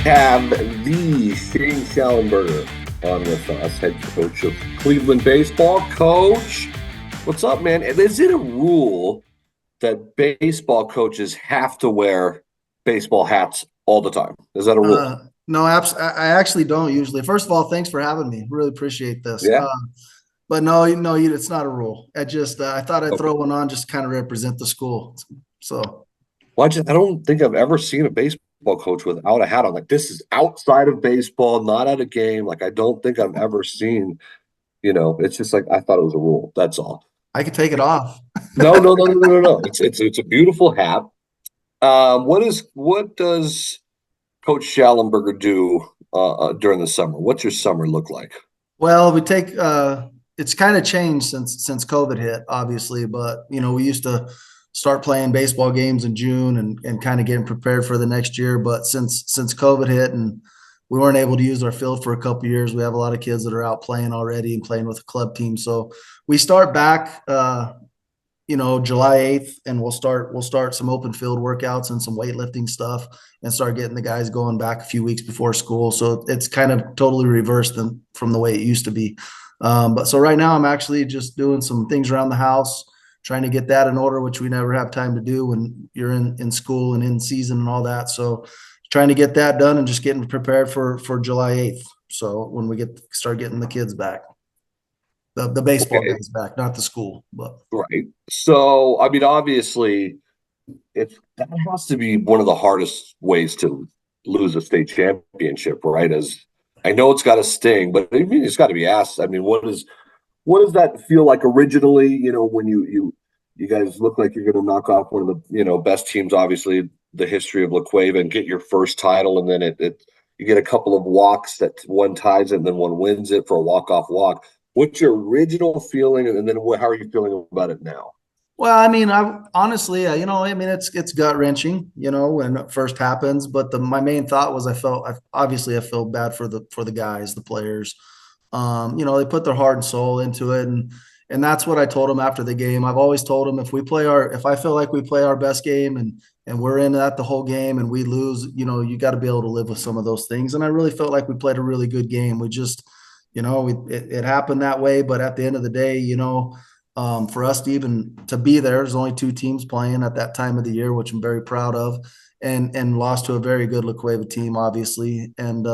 have the Shane Shallenberger on with us, head coach of Cleveland baseball. Coach, what's up, man? Is it a rule that baseball coaches have to wear baseball hats all the time? Is that a rule? No, I actually don't usually. First of all, thanks for having me. Really appreciate this. Yeah. But no, it's not a rule. I thought I'd throw Okay. one on just to kind of represent the school. So Well, I don't think I've ever seen a baseball coach without a hat on. Like, this is outside of baseball, not at a game. Like, I don't think I've ever seen, it's just like I thought it was a rule. That's all. I could take it off. No, no, no, no, no, no, no. It's a beautiful hat. What does Coach Shallenberger do during the summer? What's your summer look like? Well, it's kind of changed since COVID hit, obviously, but we used to start playing baseball games in June and kind of getting prepared for the next year. But since COVID hit and we weren't able to use our field for a couple of years, we have a lot of kids that are out playing already and playing with a club team. So we start back July 8th, and we'll start some open field workouts and some weightlifting stuff and start getting the guys going back a few weeks before school. So it's kind of totally reversed from the way it used to be. But so right now I'm actually just doing some things around the house, trying to get that in order, which we never have time to do when you're in school and in season and all that. So trying to get that done and just getting prepared for July 8th. So when we start getting the kids back, the baseball Okay, guys back, not the school, but right. So, I mean, obviously, if that has to be one of the hardest ways to lose a state championship, right? As I know it's got to sting, but I mean, it's got to be asked. I mean, what does that feel like originally? When you guys look like you're going to knock off one of the best teams, obviously the history of La Cueva, and get your first title, and then it you get a couple of walks that one ties it and then one wins it for a walk-off walk. What's your original feeling, and then how are you feeling about it now? well, I mean, I honestly, I mean, it's gut wrenching, when it first happens. But my main thought was, obviously I feel bad for the guys, the players. They put their heart and soul into it, and that's what I told them after the game. I've always told them if I feel like we play our best game and we're in that the whole game and we lose, you got to be able to live with some of those things. And I really felt like we played a really good game. We just, it happened that way, but at the end of the day, for us to even to be there, there's only two teams playing at that time of the year, which I'm very proud of, and lost to a very good La Cueva team, obviously. And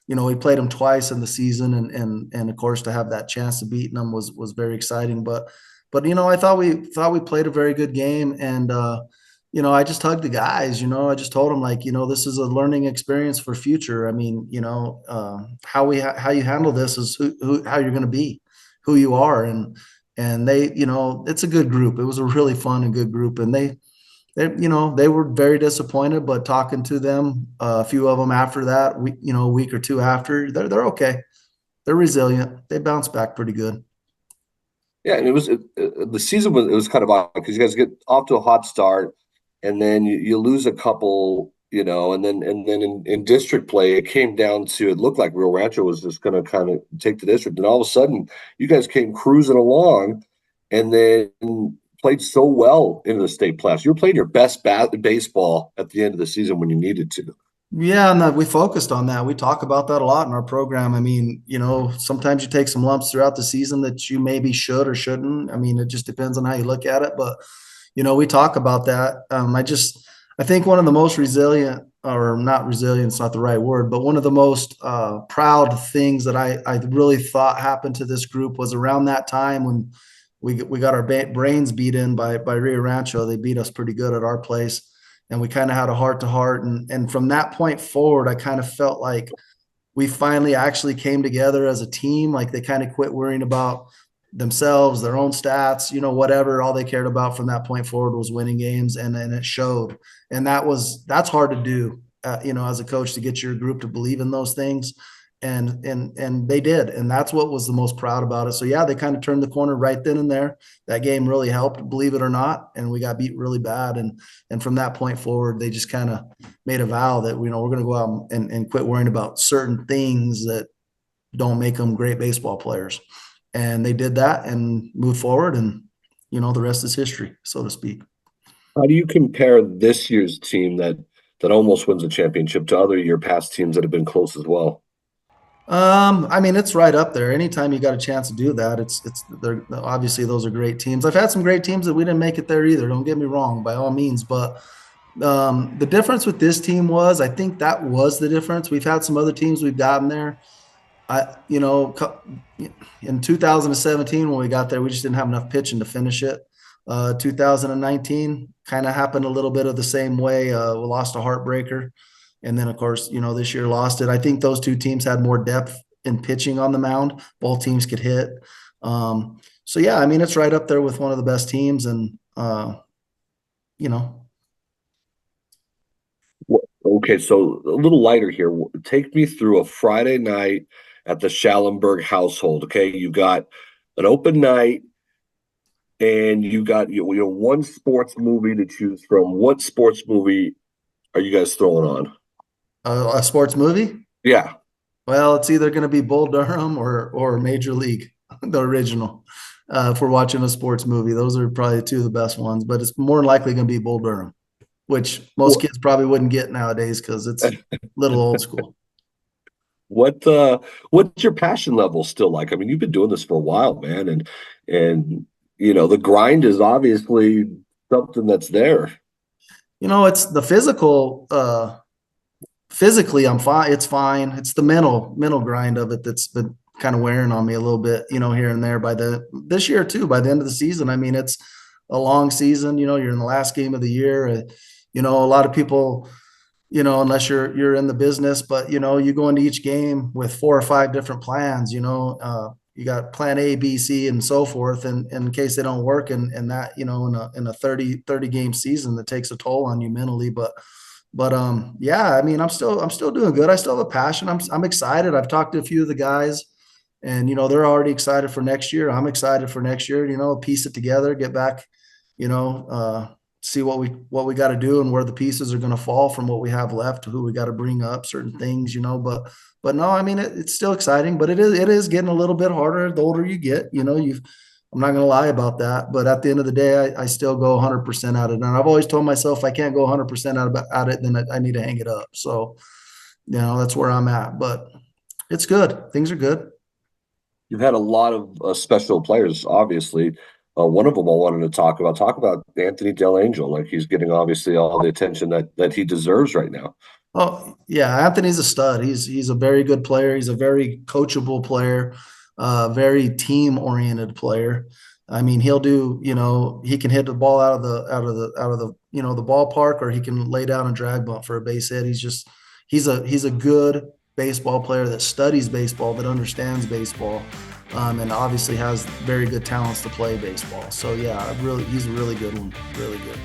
we played them twice in the season, and of course to have that chance to beat them was very exciting. But I thought we played a very good game, and I just hugged the guys. I just told them, like, this is a learning experience for future. I mean, how you handle this is how you're going to be, who you are, and they, it's a good group. It was a really fun and good group, and they were very disappointed. But talking to them, a few of them after that, a week or two after, they're okay. They're resilient. They bounce back pretty good. Yeah, and the season was kind of odd because you guys get off to a hot start, and then you lose a couple, and then in district play, it came down to it looked like Rio Rancho was just going to kind of take the district, and all of a sudden, you guys came cruising along, and then played so well into the state playoffs. You were playing your best baseball at the end of the season when you needed to. Yeah, and we focused on that. We talk about that a lot in our program. I mean, sometimes you take some lumps throughout the season that you maybe should or shouldn't. I mean, it just depends on how you look at it. But we talk about that. I think one of the most resilient, or not resilient, it's not the right word, but one of the most proud things that I really thought happened to this group was around that time when we got our brains beat in by Rio Rancho. They beat us pretty good at our place, and we kind of had a heart to heart. And from that point forward, I kind of felt like we finally actually came together as a team. Like, they kind of quit worrying about themselves, their own stats, whatever. All they cared about from that point forward was winning games, and it showed. And that's hard to do, as a coach, to get your group to believe in those things. And they did, and that's what was the most proud about it. So yeah, they kind of turned the corner right then and there. That game really helped, believe it or not, and we got beat really bad. And from that point forward, they just kind of made a vow that we're going to go out and quit worrying about certain things that don't make them great baseball players. And they did that and moved forward, and the rest is history, so to speak. How do you compare this year's team that that almost wins a championship to other year past teams that have been close as well? I mean, it's right up there. Anytime you got a chance to do that, they're obviously those are great teams. I've had some great teams that we didn't make it there either. Don't get me wrong, by all means. But the difference with this team was, I think that was the difference. We've had some other teams we've gotten there. In 2017 when we got there, we just didn't have enough pitching to finish it. 2019 kind of happened a little bit of the same way. We lost a heartbreaker. And then, of course, this year lost it. I think those two teams had more depth in pitching on the mound. Both teams could hit. So, yeah, I mean, it's right up there with one of the best teams. And, Okay, so a little lighter here. Take me through a Friday night at the Shallenberger household. Okay, you got an open night, and you got one sports movie to choose from. What sports movie are you guys throwing on? a sports movie? Yeah. Well, it's either going to be Bull Durham or Major League, the original. If we're watching a sports movie, those are probably two of the best ones. But it's more likely going to be Bull Durham, which most kids probably wouldn't get nowadays because it's a little old school. What's your passion level still like? I mean, you've been doing this for a while, man, and the grind is obviously something that's there. It's the physical. Physically, I'm fine. It's fine. It's the mental grind of it that's been kind of wearing on me a little bit, here and there. This year too, by the end of the season, I mean, it's a long season. You're in the last game of the year. A lot of people, unless you're in the business, but you go into each game with 4 or 5 different plans. You got plan A, B, C, and so forth, and in case they don't work, and that in a 30 game season, that takes a toll on you mentally. But yeah, I mean, I'm still doing good. I still have a passion. I'm excited. I've talked to a few of the guys, and they're already excited for next year. I'm excited for next year. Piece it together, get back, see what we got to do and where the pieces are going to fall from what we have left, who we got to bring up, certain things, But no, I mean, it's still exciting, but it is getting a little bit harder the older you get. I'm not going to lie about that, but at the end of the day, I still go 100% at it. And I've always told myself if I can't go 100% at it, then I need to hang it up. So, that's where I'm at, but it's good. Things are good. You've had a lot of special players, obviously. One of them I wanted to talk about. Talk about Anthony DelAngel. Like, he's getting obviously all the attention that he deserves right now. Oh yeah, Anthony's a stud. He's a very good player. He's a very coachable player, very team oriented player. I mean, he'll do. He can hit the ball out of the the ballpark, or he can lay down a drag bunt for a base hit. He's a good baseball player that studies baseball, that understands baseball, and obviously has very good talents to play baseball. So yeah, he's a really good one. Really good.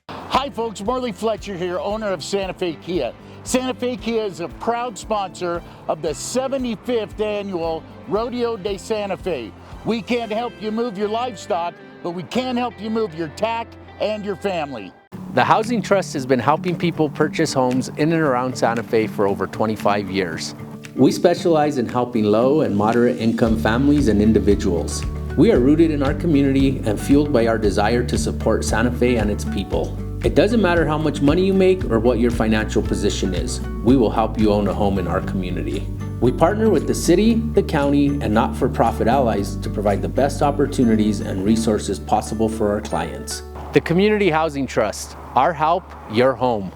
Hi folks, Morley Fletcher here, owner of Santa Fe Kia. Santa Fe Kia is a proud sponsor of the 75th annual Rodeo de Santa Fe. We can't help you move your livestock, but we can help you move your tack and your family. The Housing Trust has been helping people purchase homes in and around Santa Fe for over 25 years. We specialize in helping low and moderate income families and individuals. We are rooted in our community and fueled by our desire to support Santa Fe and its people. It doesn't matter how much money you make or what your financial position is. We will help you own a home in our community. We partner with the city, the county, and not-for-profit allies to provide the best opportunities and resources possible for our clients. The Community Housing Trust. Our help, your home.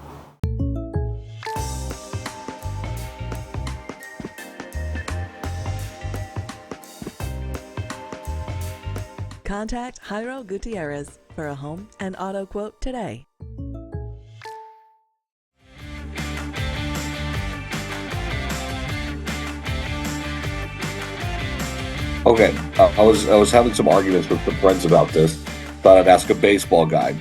Contact Jairo Gutierrez for a home and auto quote today. Okay, I was having some arguments with some friends about this. Thought I'd ask a baseball guy.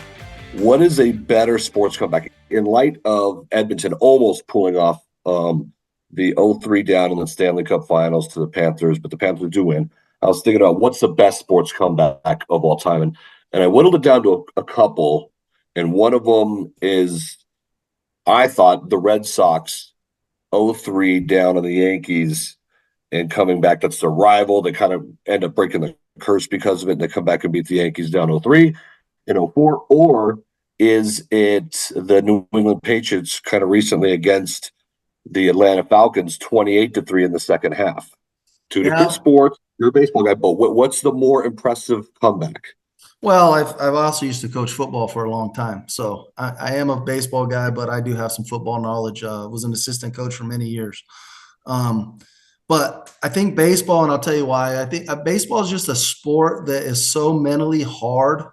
What is a better sports comeback in light of Edmonton almost pulling off the 0-3 down in the Stanley Cup Finals to the Panthers, but the Panthers do win. I was thinking about what's the best sports comeback of all time, and I whittled it down to a couple, and one of them is, I thought, the Red Sox 0-3 down on the Yankees and coming back. That's their rival. They kind of end up breaking the curse because of it, and they come back and beat the Yankees down 0-3. in '04, or is it the New England Patriots kind of recently against the Atlanta Falcons, 28-3 in the second half? Two different sports. You're a baseball guy, but what's the more impressive comeback? Well, I've also used to coach football for a long time, so I am a baseball guy, but I do have some football knowledge. Was an assistant coach for many years. But I think baseball, and I'll tell you why. I think baseball is just a sport that is so mentally hard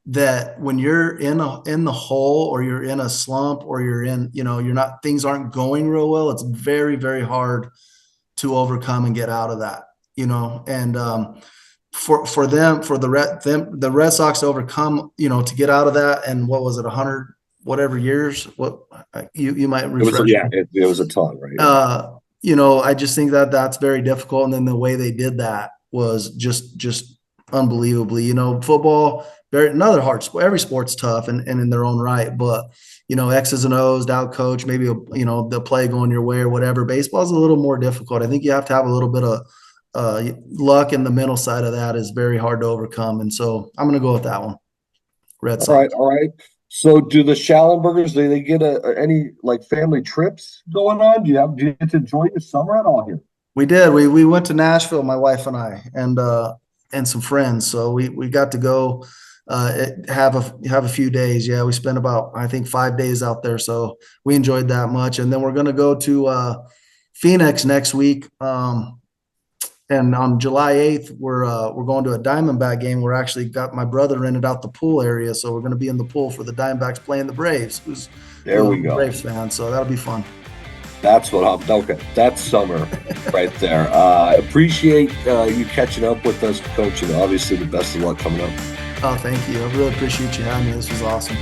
that when you're in the hole, or you're in a slump, or you're in, things aren't going real well, it's very, very hard to overcome and get out of that, and for the Red Sox to overcome, to get out of that. And what was it, 100 whatever years? What you might refresh. It was a ton, right? I just think that that's very difficult. And then the way they did that was just unbelievably, football, another hard sport. Every sport's tough and in their own right, but X's and O's, out coach, maybe the play going your way or whatever. Baseball is a little more difficult. I think you have to have a little bit of luck, and the mental side of that is very hard to overcome. And so I'm going to go with that one. Red Sox. All right. So do the Shallenbergers, do they get any like family trips going on? Do you get to enjoy your summer at all here? We did. We went to Nashville, my wife and I, and some friends. So we got to go have a few days. Yeah, we spent about, I think, 5 days out there. So we enjoyed that much. And then we're going to go to Phoenix next week. And on July 8th, we're going to a Diamondback game. We're actually got my brother rented out the pool area, so we're going to be in the pool for the Diamondbacks playing the Braves. There we go. Braves fan, so that'll be fun. That's okay. That's summer right there. Appreciate you catching up with us, Coach, and obviously the best of luck coming up. Oh, thank you. I really appreciate you having me. This was awesome.